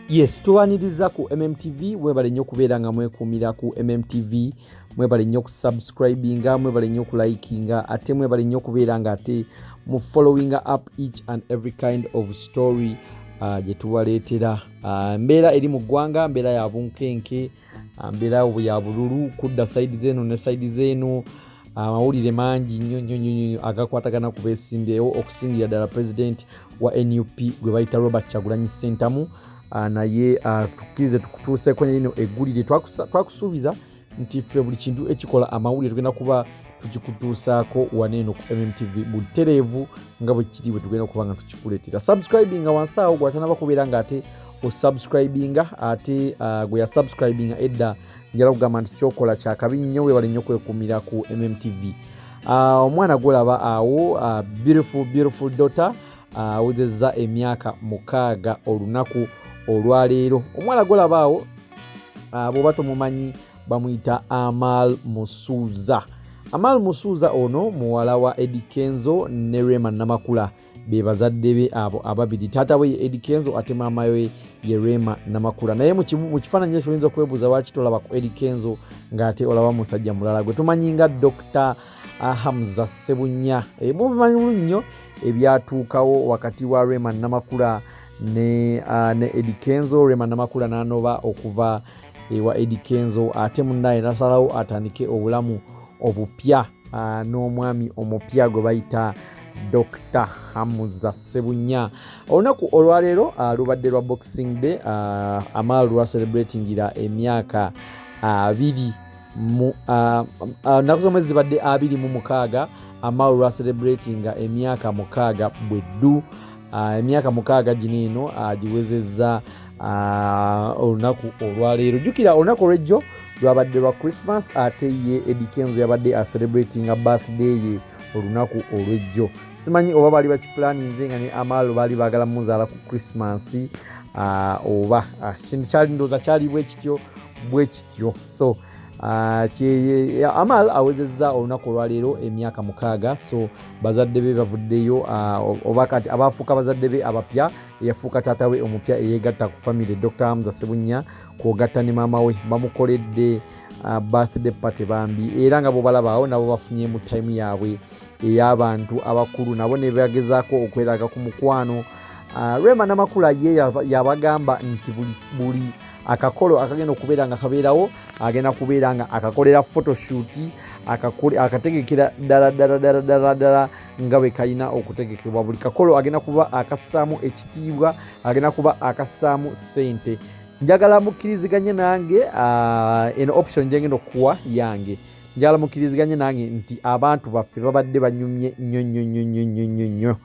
Yes, tuwaniriza ku MMTV mwebale nnyo kubeera nga mwekuumira ku MMTV, mwebale nnyo kusubscribinga, mwebale nnyo kulikinga, ate mwebale nnyo kubeera nga ate mu followinga up each and every kind of story gye tubaleetera. Mbeera eri mu ggwanga, mbeera ya bunkenke, mbeera ya bululu, kudda sayidi z'eno ne sayidi z'eno, amawulire mangi nnyo agakwatagana ku beesimbeewo okusingira ddala President wa NUP gwe bayita Robert Kyagulanyi Ssentamu. Naye tukirize tukutuuseeko lino eggulire twakusuubiza nti ffe buli kintu ekikola amawulire tugenda kuba tukikutuusaako waneeno ku MMTV butereevu nga bwe kiri bwe tugenda kuba nga tukikuleetera. Subscribinga wansi awo gwatanaba kubeera nga ate osubscribinga, ate gwe yasubscribinga edda njala kugamba nti kyokola kyakabi nnyo, weebale nnyo kwekuumira ku MMTV. Omwana gwolaba awo beautiful daughter awezezza emyaka 6 olunaku olwaleero. Omwana gwolaba awo bw'oba tomumanyi bamuyita Aamaal Musuuza. Aamaal Musuuza ono muwala wa Eddy Kenzo ne Rema Namakula be bazadde be abo ababiri. Taata we ye Eddy Kenzo ate maama we ye Rema Namakula. Naye mu kifaananyi ekyo oyinza okwebuuza lwaki tolaba ku Eddy Kenzo ng'ate olaba musajja mulala gwe tumanyi nga Dr. Hamza Ssebunya. Mubimanyi bulungi nnyo ebyatuukawo wakati wa Rema Namakula ne Eddy Kenzo. Rema Namakula n'anoba okuva ewa Eddy Kenzo ate munnaye nasalawo atandike obulamu obupya n'omwami omupya gwe bayita Dr. Hamza Ssebunya. Olunaku olwaleero lubadde lwa Boxing Day. Aamaal lwa celebratingira emyaka 2 naku z'omwezi zibadde 26. Aamaal lwa celebratinga emyaka 6 bweddu. Emyaka 6 gino eno giwezezza olunaku olwaleero. Jjukira olunaku olw'ejjo lwabadde lwa Christmas, ate ye Eddy Kenzo yabadde celebratinga birthday ye olunaku olw'ejjo. Simanyi oba baali bakipulaninze nga ne Aamaal baali baagala muzaala ku Christmas oba kintu kyali ndowooza kyali bwe kityo. So Aamaal awezezza olunaku olwaleero emyaka 6. So bazadde be bavuddeyo oba kati abaafuuka bazadde be abapya, eyafuuka taata we omupya eyeegatta ku famire Dr. Hamza Ssebunya kwogatta ne maama we bamukoledde birthday party bambi, era nga bw'obalabaawo nabo bafunyemu time yaabwe ey'abantu abakulu, nabo ne bagezaako okweraga ku mukwano. Rema Namakula ye yabagamba nti buli akakolo akagenda okubeera nga kabeerawo agenda kubeera nga akakolera photoshoot, akategekera ddala nga bwe kalina okutegekebwa. Buli kakolo agenda kuba akassaamu ekitiibwa, agenda kuba akassaamu ssente. Njagala mukkiriziganye nange eno option gye ngenda okuwa yange. Njagala mukkiriziganye nange nti abantu baffe babadde banyumye nnyo.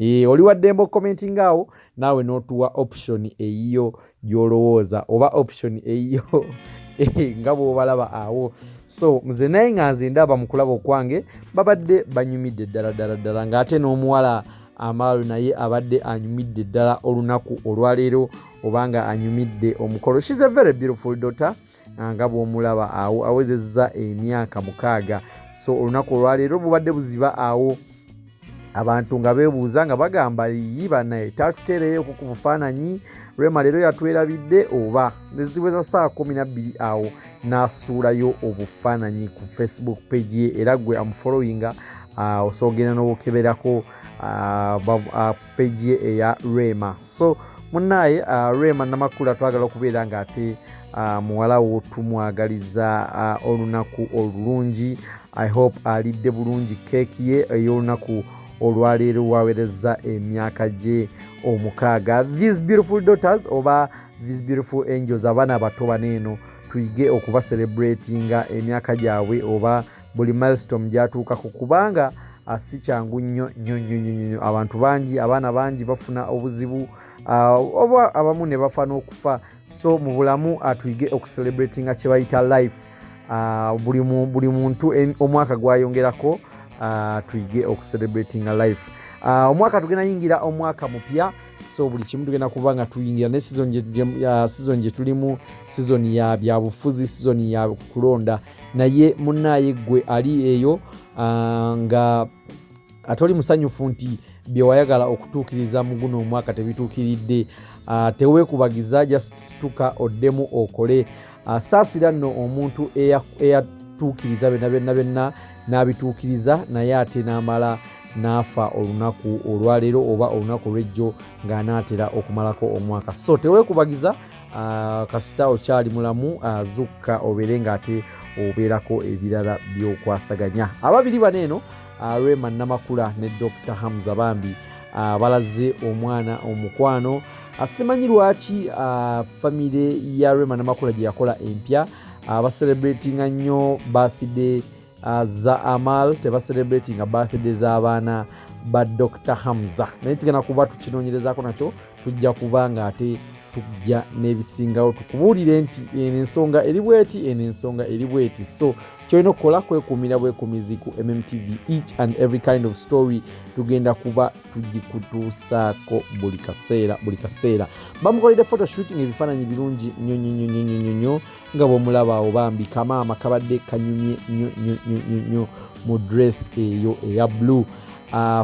Oli waddembe commenting awo naawe n'otuwa option eyiyo gy'olowooza oba option eyiyo nga bw'obalaba awo. So nze naye nga nze ndaba mu kulaba okwange babadde banyumidde ddala ng'ate n'omuwala Aamaal naye abadde anyumidde ddala olunaku olwaleero obanga anyumidde omukolo. She's a very beautiful daughter nga bw'omulaba awo awezezza emyaka 6. So olunaku olwaleero bubadde buziba awo abantu nga beebuuza nga bagamba yiba naye tatuteereyo ku bufaananyi. Rema leero yatwerabidde oba neziweza saa 12 awo n'asuulayo obufaananyi ku Facebook page ye, era gwe amufollowinga osoogenda n'obukeberako page ye eya Rema. So munnaye Rema Namakula twagala okubeera ng'ate muwala wo tumwagaliza olunaku olulungi. I hope alidde bulungi keeki ye ey'olunaku olwaleero waweerezza emyaka gye 6. These beautiful daughters oba these beautiful angels, abaana bato baneeno tuyige okuba celebratinga emyaka gyabwe oba buli milestone gyatuukako, kubanga si kyangu nnyo. Abantu bangi, abaana bangi bafuna obuzibu oba abamu ne bafa n'okufa. So mu bulamu tuyige okucelebratinga kye bayita life. Buli muntu omwaka gwayongerako tuyige okucelebratinga life. Omwaka tugenda yingira omwaka mupya, so buli kimu tugenda kuba nga tuyingira ne season gye tulimu, season ya byabufuzi, season ya kulonda. Naye munnaye gwe ali eyo nga atoli musanyufu nti bye wayagala okutuukiriza mu guno omwaka tebituukiridde, teweekubagiza just situka oddemu okole. Saasira nno omuntu eyatuukiriza byonna n'abituukiriza naye ate n'amala n'afa olunaku olwaleero oba olunaku olw'ejjo ng'anaatera okumalako omwaka. So teweekubagiza kasita okyali mulamu zukka obeere ng'ate obeerako ebirala by'okwasaganya. Ababiri bano eno Rema Namakula ne Dr. Hamza bambi balaze omwana omukwano. Simanyi lwaki famire ya Rema Namakula gye yakola empya baselebratinga nnyo birthday za Aamaal, tebaselebratinga birthday z'abaana ba Dr. Hamza. Naye tugenda kuba tukinoonyerezaako nakyo, tujja kuba ng'ate tujja n'ebisingawo tukubuulire nti eno ensonga eri bweti, eno ensonga eri bweti. So kyolina okukola kwekuumira bwekuumizi ku MMTV. Each and every kind of story tugenda kuba tugikutuusaako buli kaseera. Bamukoledde photoshooting ebifaananyi birungi nnyo nga bw'omulaba awo bambi kamaama kabadde kanyumye nnyo mu dress eyo eya blue.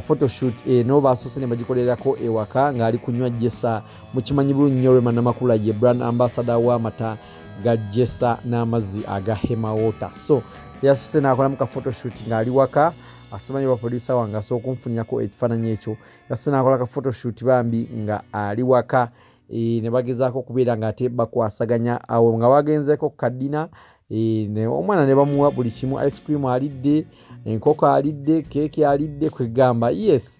Photoshoot eno basoose ne bagikolerako ewaka ng'ali kunywa jessa. Mukimanyi bulungi nnyo Rema Namakula ye brand ambassador w'amata ga jessa n'amazzi aga Hema Water. So yasoose n'akolamu ka photoshoot ng'ali waka. Asimanyi ba producer wange asooka okunfunirako ekifaananyi ekyo. Yasoose n'akola ka photoshoot bambi nga ali waka. Ne bagezaako okubeera ng'ate bakwasaganya awo nga bagenzeeko ku kadina. Omwana ne bamuwa buli kimu, ice cream alidde, enkoko alidde, keeki alidde, kwegamba yes,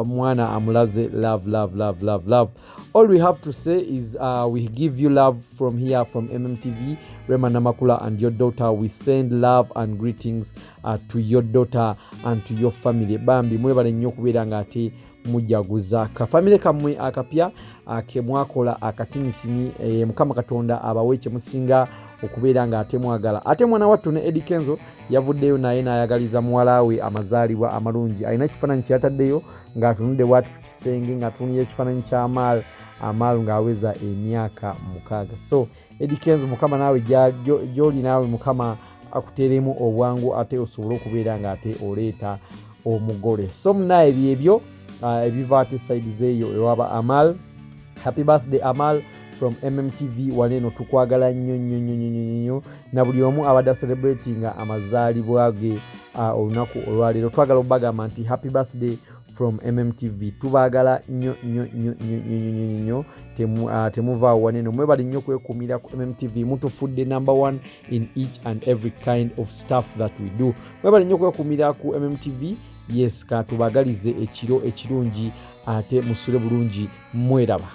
mwana amulaze love. All we have to say is we give you love from here from MMTV, Rema Namakula and your daughter. We send love and greetings to your daughter and to your family. Bambi mwebale nnyo okubeera ng'ate mujaguza ka family kammwe akapya ke mwakola akatinyisini. Mukama Katonda abawe kye musinga okubeera ng'ate mwagala. Ate mwana wattu ne Eddy Kenzo yavuddeyo naye n'ayagaliza muwala we amazaalibwa amalungi. Alina ekifaananyi kye yataddeyo ng'atunudde bw'ati ku kisenge ng'atunulira ekifaananyi kya Aamaal ng'aweza emyaka 6. So Eddy Kenzo, Mukama naawe gy'oli naawe Mukama akuteeremu obwangu ate osobole okubeera ng'ate oleeta omugole. So munaye byebyo ebiva ate side zeeyo ewaba Aamaal. Happy birthday Aamaal from MMTV. Waneno tukwagala nnyo na buli omu abadde celebratinga amazaalibwa ge olunaku olwaleero. Twagala obagamba nti happy birthday from MMTV. Tubaagala nnyo. Temuvaawo waneno. Mwebale nnyo kwekuumira ku MMTV. Mutufudde number 1 in each and every kind of stuff that we do. Mwebale nnyo kwekuumira ku MMTV. Yes, katubagalize ekiro ekirungi ate musule bulungi. Mweraba.